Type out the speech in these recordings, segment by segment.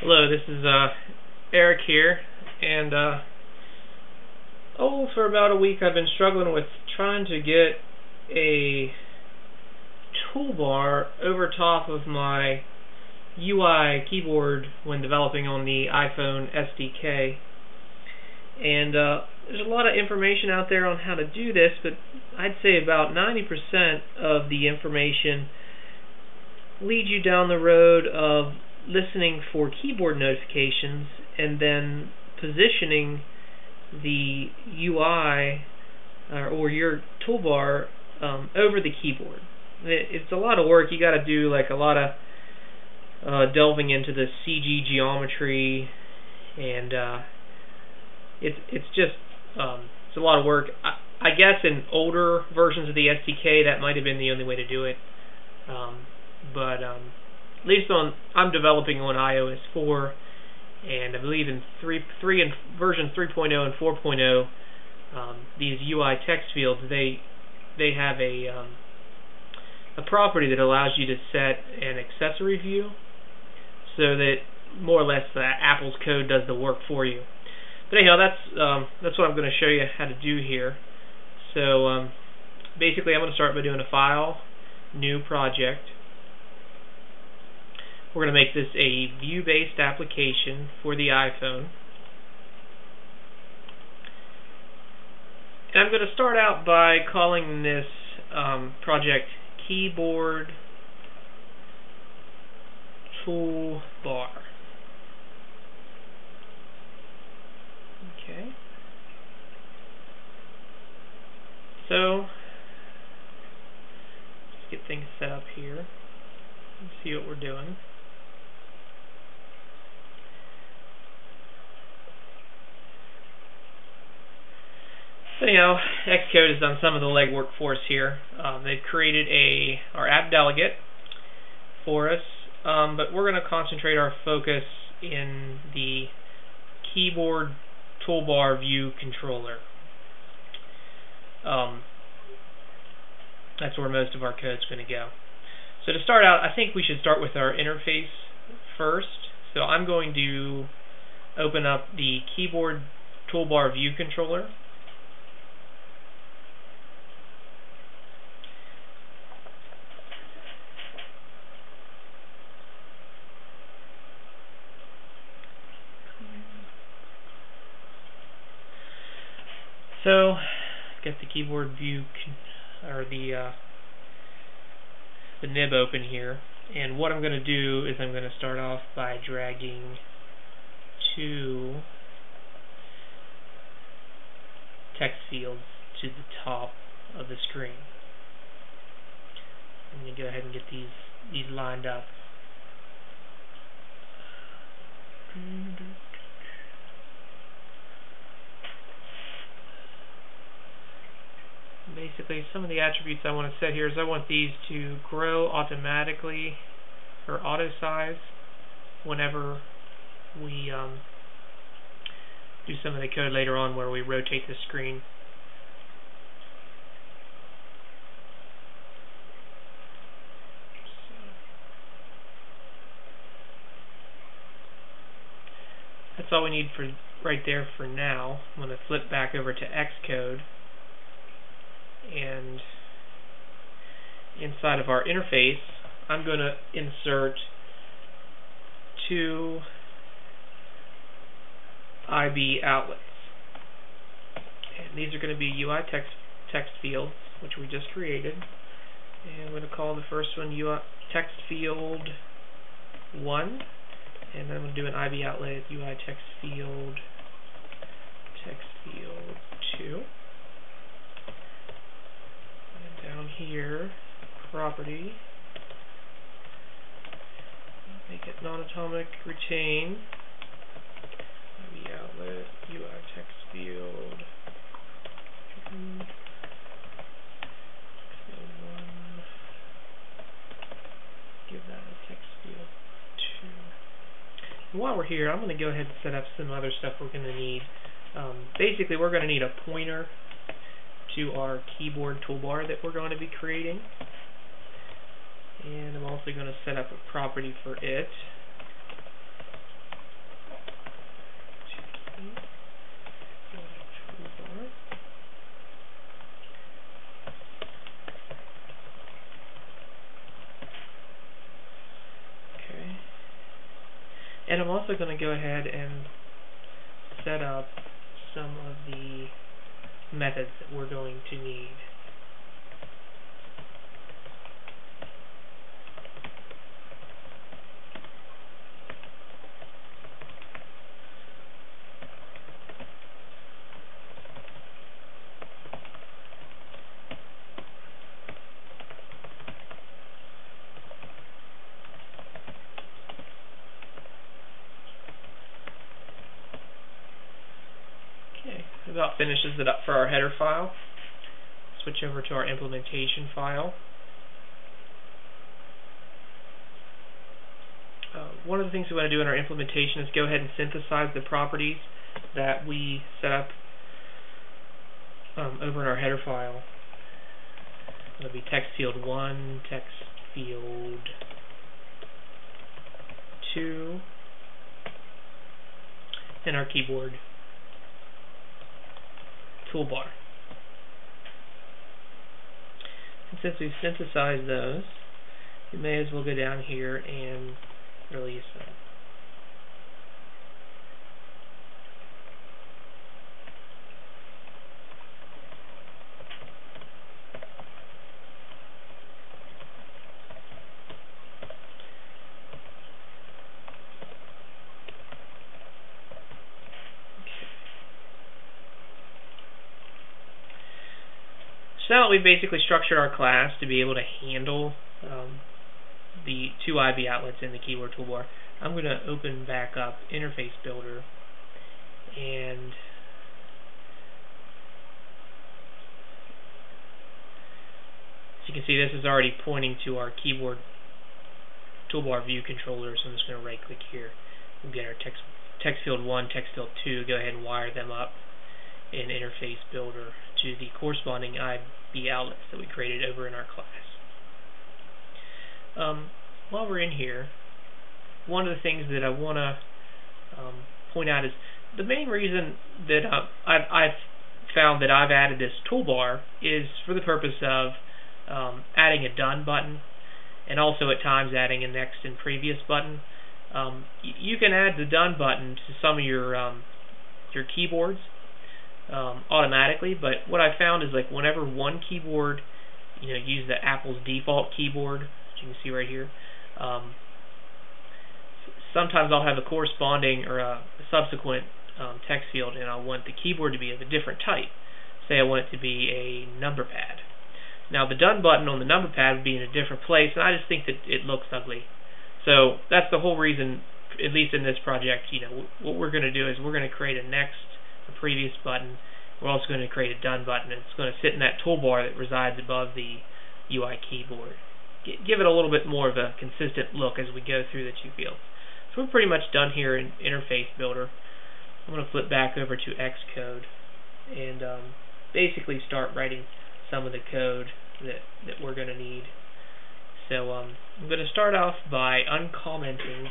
Hello, this is Eric here, and for about a week I've been struggling with trying to get a toolbar over top of my UIKeyboard when developing on the iPhone SDK. And there's a lot of information out there on how to do this, but I'd say about 90% of the information leads you down the road of listening for keyboard notifications and then positioning the UI or your toolbar over the keyboard. It's a lot of work. You got to do like a lot of delving into the CG geometry, and it's a lot of work. I guess in older versions of the SDK that might have been the only way to do it, but at least I'm developing on iOS 4, and I believe in version 3.0 and 4.0, these UITextFields they have a property that allows you to set an accessory view, so that more or less Apple's code does the work for you. But anyhow, that's what I'm going to show you how to do here. So basically, I'm going to start by doing a File, New Project. We're going to make this a view-based application for the iPhone. And I'm going to start out by calling this project Keyboard Toolbar. Okay. So let's get things set up here and see what we're doing. So anyhow, Xcode has done some of the legwork for us here. They've created our app delegate for us, but we're going to concentrate our focus in the keyboard toolbar view controller. That's where most of our code is going to go. So to start out, I think we should start with our interface first. So I'm going to open up the keyboard toolbar view controller. So, get the keyboard view or the nib open here, and what I'm going to do is I'm going to start off by dragging two text fields to the top of the screen. I'm going to go ahead and get these lined up. Basically, some of the attributes I want to set here is I want these to grow automatically or auto size whenever we do some of the code later on where we rotate the screen. That's all we need for right there for now. I'm going to flip back over to Xcode. And inside of our interface, I'm going to insert two IB outlets. And these are going to be UITextFields, which we just created. And I'm going to call the first one UITextField 1. And then I'm going to do an IB outlet UITextField 2. Down here, property, make it non-atomic, retain, IB outlet, UITextField, give that a TextField 2. And while we're here, I'm going to go ahead and set up some other stuff we're going to need. Basically, we're going to need a pointer to our keyboard toolbar that we're going to be creating. And I'm also going to set up a property for it. And I'm also going to go ahead and set up some of the methods that we're going to need. About finishes it up for our header file. Switch over to our implementation file. One of the things we want to do in our implementation is go ahead and synthesize the properties that we set up over in our header file. It'll be TextField 1, TextField 2, and our keyboard toolbar. And since we've synthesized those, we may as well go down here and release them. So now that we've basically structured our class to be able to handle the two IB outlets in the keyboard toolbar, I'm going to open back up Interface Builder, and as you can see, this is already pointing to our keyboard toolbar view controller, so I'm just going to right click here. We'll get our TextField 1, TextField 2, go ahead and wire them up in Interface Builder to the corresponding IB outlets that we created over in our class. While we're in here, one of the things that I want to point out is the main reason that I've found that I've added this toolbar is for the purpose of adding a done button, and also at times adding a next and previous button. You can add the done button to some of your keyboards automatically, but what I found is, like, whenever one keyboard, use the Apple's default keyboard, as you can see right here, sometimes I'll have a corresponding or a subsequent text field, and I want the keyboard to be of a different type. Say I want it to be a number pad. Now the done button on the number pad would be in a different place, and I just think that it looks ugly. So that's the whole reason, at least in this project, what we're going to do is we're going to create a next, a previous button. We're also going to create a done button, and it's going to sit in that toolbar that resides above the UI keyboard. Give it a little bit more of a consistent look as we go through the two fields. So we're pretty much done here in Interface Builder. I'm going to flip back over to Xcode and basically start writing some of the code that we're going to need. So I'm going to start off by uncommenting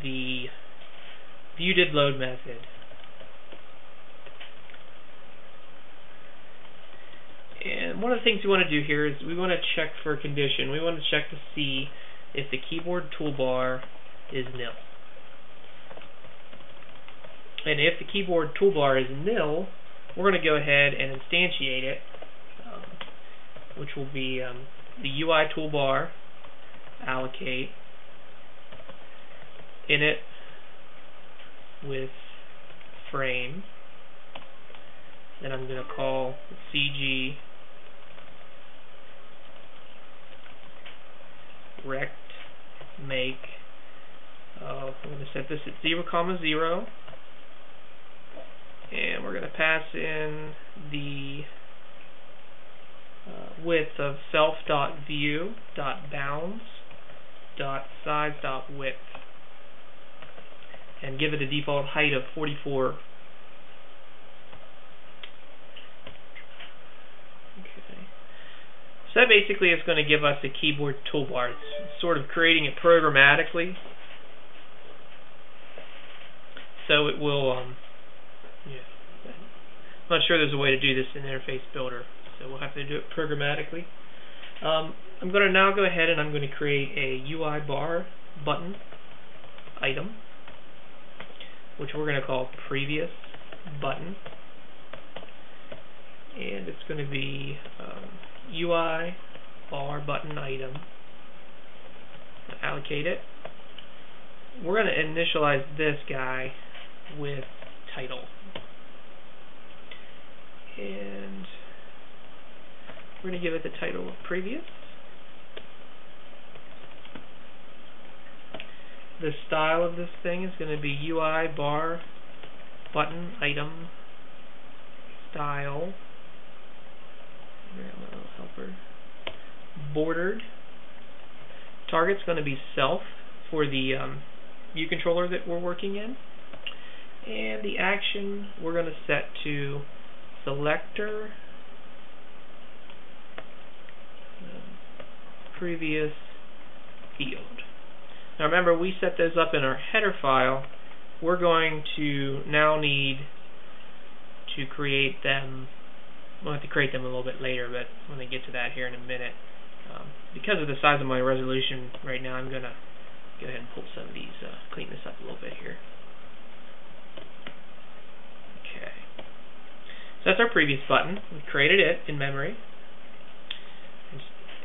the viewDidLoad method. And one of the things we want to do here is we want to check for a condition. We want to check to see if the keyboard toolbar is nil. And if the keyboard toolbar is nil, we're going to go ahead and instantiate it, which will be the UIToolbar allocate init with frame. Then I'm going to call CG rect make. I'm going to set this at 0, 0, and we're going to pass in the width of self.view.bounds.size.width, and give it a default height of 44. So that basically is going to give us a keyboard toolbar. It's sort of creating it programmatically. So it will, I'm not sure there's a way to do this in Interface Builder, so we'll have to do it programmatically. I'm going to now go ahead and I'm going to create a UI bar button item. which we're going to call previous button, and it's going to be UI bar button item. Allocate it. We're going to initialize this guy with title, and we're going to give it the title of previous. The style of this thing is going to be UI bar button item style. Grab my little helper. Bordered. Target's going to be self for the view controller that we're working in. And the action we're going to set to selector previous field. Now remember, we set those up in our header file. We're going to now need to create them. We'll have to create them a little bit later, but I'm going to get to that here in a minute. Because of the size of my resolution right now, I'm going to go ahead and pull some of these, clean this up a little bit here. Okay. So that's our previous button. We created it in memory.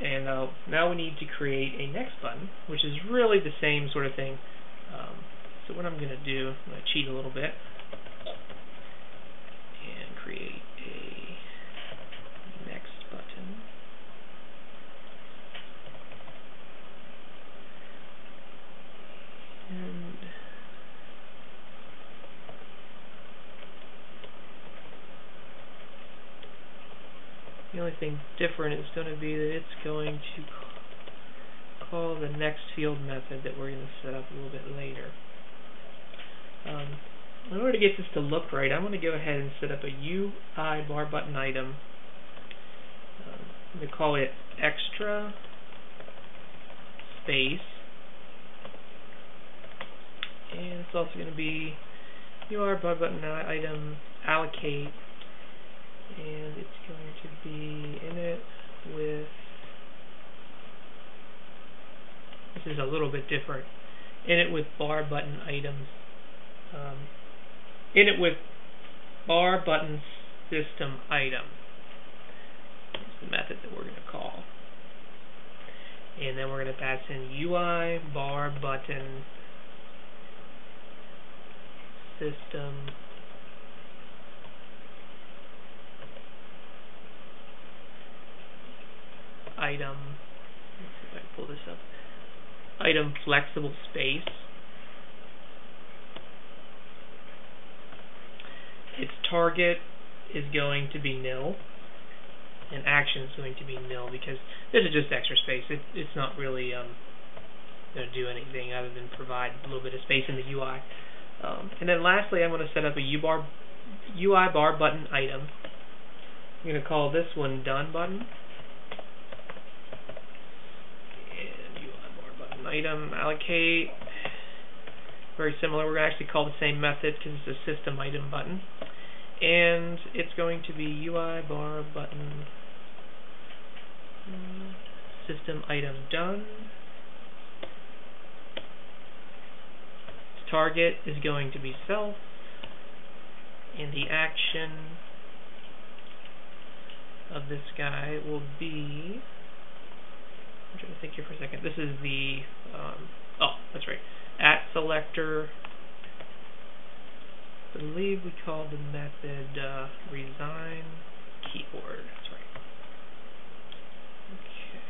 And now we need to create a next button, which is really the same sort of thing. So what I'm going to do, I'm going to cheat a little bit and create a next button. And the only thing different is going to be that it's going to call the next field method that we're going to set up a little bit later. In order to get this to look right, I'm going to go ahead and set up a UI bar button item. I'm going to call it extra space, and it's also going to be UI bar button item allocate, and it's going to be in it with, this is a little bit different, in it with bar button items, in it with bar button system item. That's the method that we're going to call. And then we're going to pass in UI bar button system item. Let's see if I can pull this up. Item flexible space. Its target is going to be nil, and action is going to be nil because this is just extra space. It's not really going to do anything other than provide a little bit of space in the UI. And then lastly, I'm going to set up a UI bar button item. I'm going to call this one done button. And UI bar button item allocate. Very similar. We're going to actually call the same method because it's a system item button. And it's going to be UI bar button system item done. Its target is going to be self, and the action of this guy will be, I'm trying to think here for a second. This is the oh, that's right. At selector, I believe we called the method resign keyboard. That's right. Okay.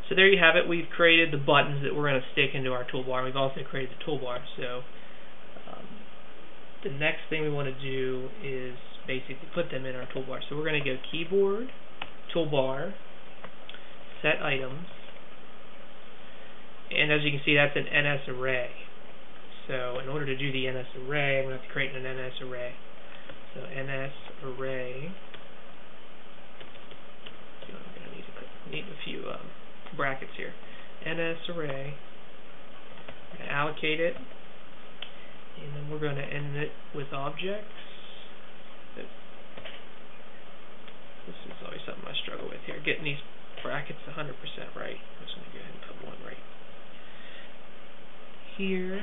So there you have it. We've created the buttons that we're going to stick into our toolbar. We've also created the toolbar. So the next thing we want to do is basically put them in our toolbar. So we're going to go keyboard, toolbar, set items. And as you can see, that's an NS array. So in order to do the NS array, I'm going to have to create an NS array. So NS array. I'm going to need a few brackets here. NS array. I'm going to allocate it, and then we're going to end it with objects. This is always something I struggle with here, getting these brackets 100% right. I'm just going to go ahead and put one right here.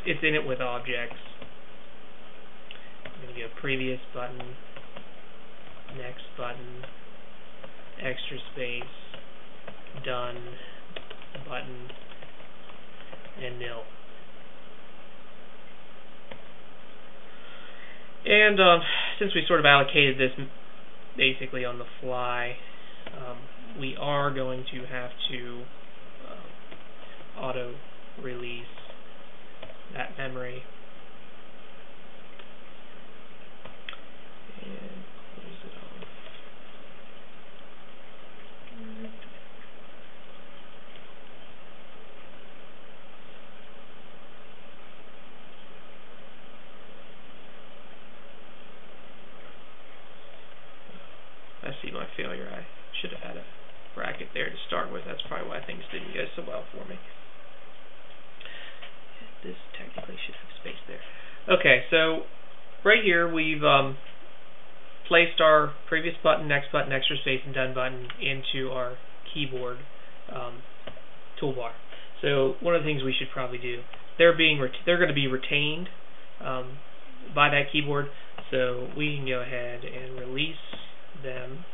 it's in it with objects. I'm going to go previous button, next button, extra space, done button, and nil. And since we sort of allocated this basically on the fly, we are going to have to auto-release that memory. And close it off. I see my failure. I should have had a bracket there to start with. That's probably why things didn't go so well for me. This technically should have space there. Okay, so right here we've placed our previous button, next button, extra space, and done button into our keyboard toolbar. So one of the things we should probably do, they're going to be retained by that keyboard, so we can go ahead and release them.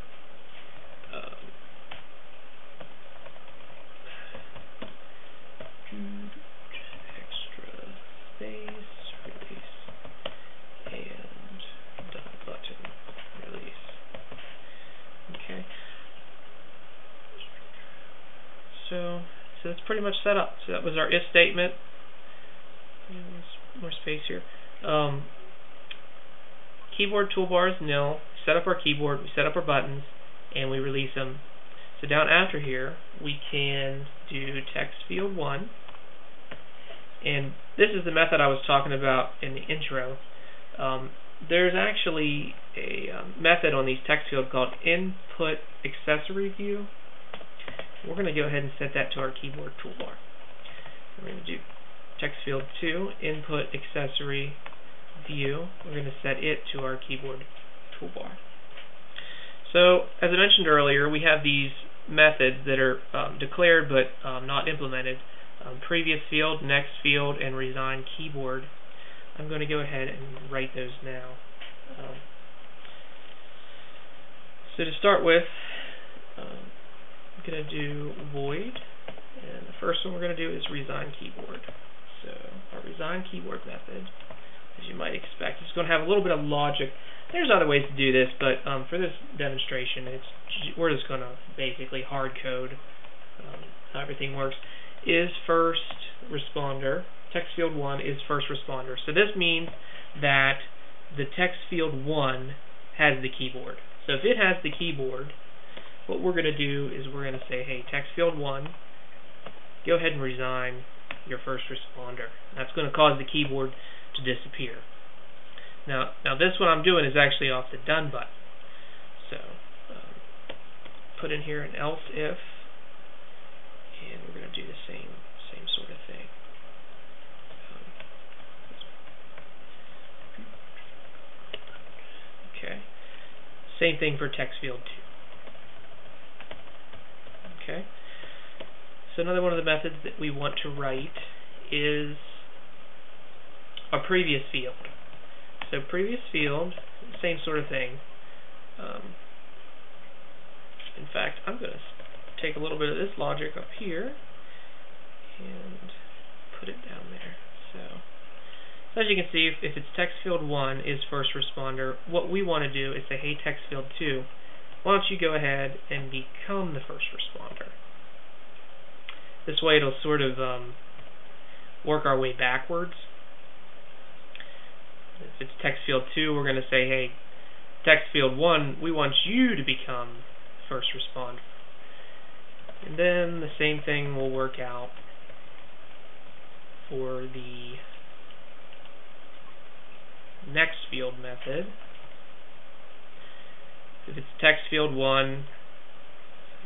Extra space, release, and done button, release. Okay. So that's pretty much set up. So that was our if statement. More space here. Keyboard toolbar is nil. Set up our keyboard, we set up our buttons, and we release them. So down after here, we can do text field 1, and this is the method I was talking about in the intro. There's actually a method on these text fields called inputAccessoryView. We're going to go ahead and set that to our keyboard toolbar. We're going to do text field 2, inputAccessoryView. We're going to set it to our keyboard toolbar. So, as I mentioned earlier, we have these methods that are declared but not implemented. Previous field, next field, and resign keyboard. I'm going to go ahead and write those now. So to start with, I'm going to do void, and the first one we're going to do is resign keyboard. So our resign keyboard method, as you might expect, is going to have a little bit of logic. There's other ways to do this, but for this demonstration, we're just going to basically hard code how everything works. Is first responder. Text field 1 is first responder. So this means that the text field 1 has the keyboard. So if it has the keyboard, what we're going to do is we're going to say, hey, text field 1, go ahead and resign your first responder. That's going to cause the keyboard to disappear. Now this one I'm doing is actually off the done button. So put in here an else if, and we're going to do the same sort of thing. Okay. Same thing for text field 2. Okay. So another one of the methods that we want to write is a previous field. So previous field, same sort of thing. In fact, I'm going to take a little bit of this logic up here and put it down there. So as you can see, if it's text field 1 is first responder, what we want to do is say, hey, text field 2, why don't you go ahead and become the first responder? This way it'll sort of work our way backwards. If it's text field 2, we're going to say, hey, text field 1, we want you to become first responder. And then the same thing will work out for the next field method. If it's text field 1,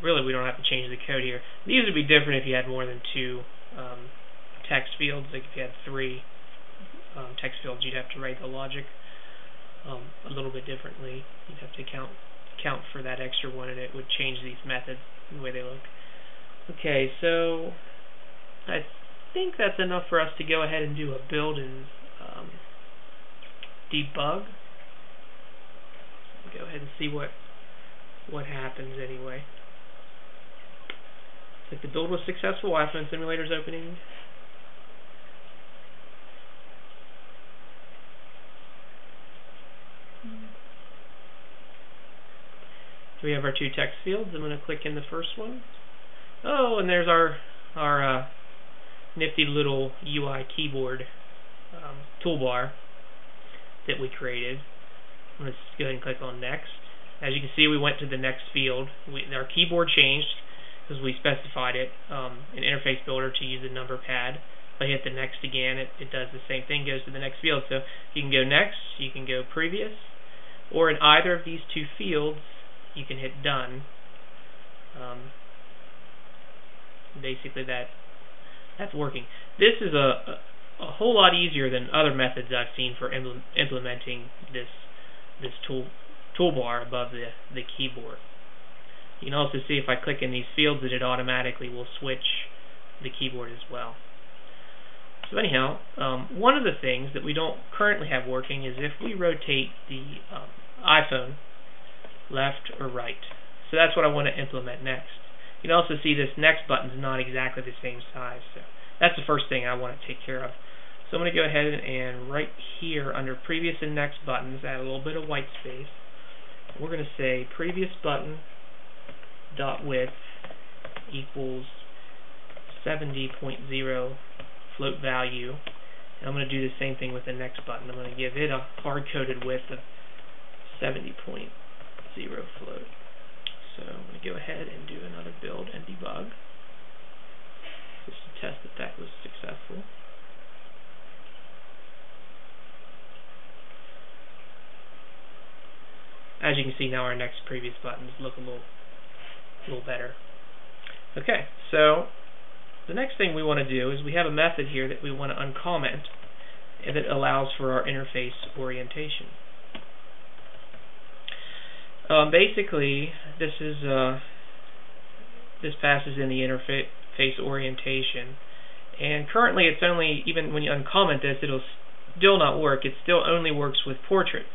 really we don't have to change the code here. These would be different if you had more than 2 text fields. Like if you had 3 text fields, you'd have to write the logic a little bit differently. You'd have to count for that extra one, and it would change these methods the way they look. Okay, so I think that's enough for us to go ahead and do a build and debug. Go ahead and see what happens anyway. If the build was successful, iPhone simulator's opening. So we have our two text fields. I'm going to click in the first one. Oh, and there's our nifty little UIKeyboard toolbar that we created. Let's go ahead and click on next. As you can see, we went to the next field. Our keyboard changed because we specified it in Interface Builder to use the number pad. If I hit the next again, it does the same thing, goes to the next field. So you can go next, you can go previous, or in either of these two fields, you can hit done. Basically, that's working. This is a whole lot easier than other methods I've seen for implementing this toolbar above the keyboard. You can also see if I click in these fields that it automatically will switch the keyboard as well. So anyhow, one of the things that we don't currently have working is if we rotate the iPhone left or right. So that's what I want to implement next. You can also see this next button is not exactly the same size. So that's the first thing I want to take care of. So I'm going to go ahead and right here under previous and next buttons add a little bit of white space. We're going to say previous button dot width equals 70.0 float value. And I'm going to do the same thing with the next button. I'm going to give it a hard-coded width of 70.0 float. So I'm going to go ahead and do another build and debug just to test that was successful. As you can see now, our next previous buttons look a little better. Okay, so the next thing we want to do is we have a method here that we want to uncomment, and it allows for our interface orientation. Basically, this passes in the interface orientation, and currently it's only, even when you uncomment this, it'll still not work. It still only works with portrait.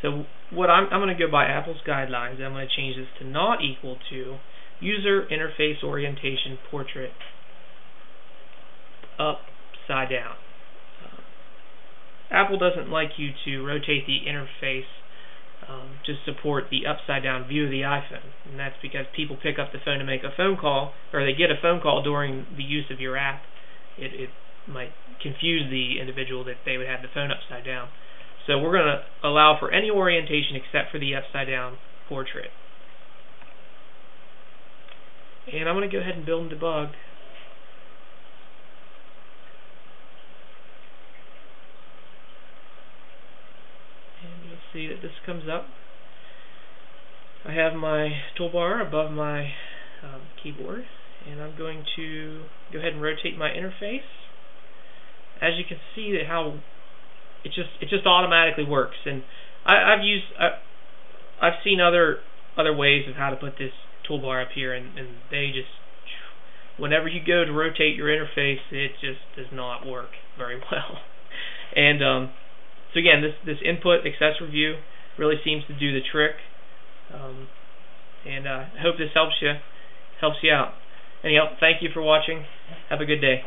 So what I'm going to go by Apple's guidelines. I'm going to change this to not equal to user interface orientation portrait upside down. Apple doesn't like you to rotate the interface to support the upside down view of the iPhone, and that's because people pick up the phone to make a phone call, or they get a phone call during the use of your app. It might confuse the individual that they would have the phone upside down. So we're going to allow for any orientation except for the upside down portrait. And I'm going to go ahead and build and debug. And you'll see that this comes up. I have my toolbar above my keyboard, and I'm going to go ahead and rotate my interface. As you can see that how it just automatically works, and I've seen other ways of how to put this toolbar up here, and they just, whenever you go to rotate your interface, it just does not work very well. And so again, this inputAccessoryView really seems to do the trick, and I hope this helps you out. Anyhow, thank you for watching. Have a good day.